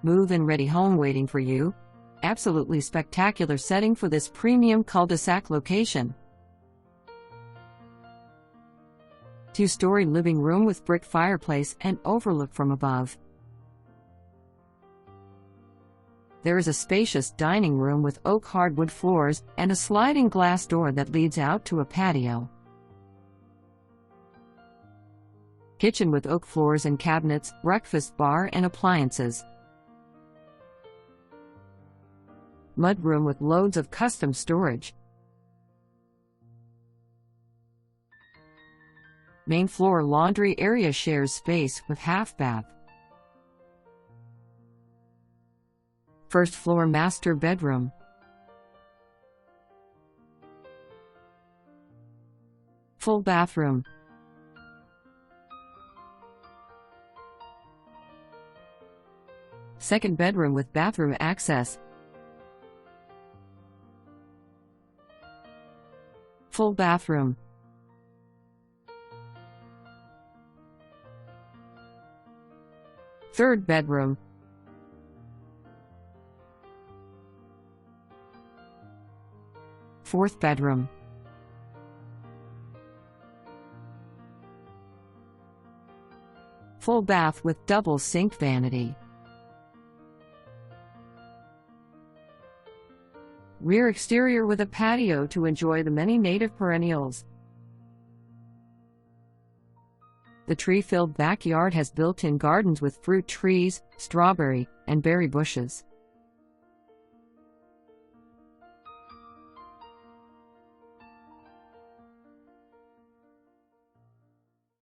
move-in ready home waiting for you. Absolutely spectacular setting for this premium cul-de-sac location. Two-story living room with brick fireplace and overlook from above. There is a spacious dining room with oak hardwood floors and a sliding glass door that leads out to a patio. Kitchen with oak floors and cabinets, breakfast bar and appliances. Mudroom with loads of custom storage. Main floor laundry area shares space with half bath. First floor master bedroom. Full bathroom. Second bedroom with bathroom access. Full bathroom. Third bedroom. Fourth bedroom. Full bath with double sink vanity. Rear exterior with a patio to enjoy the many native perennials. The tree-filled backyard has built-in gardens with fruit trees, strawberry, and berry bushes.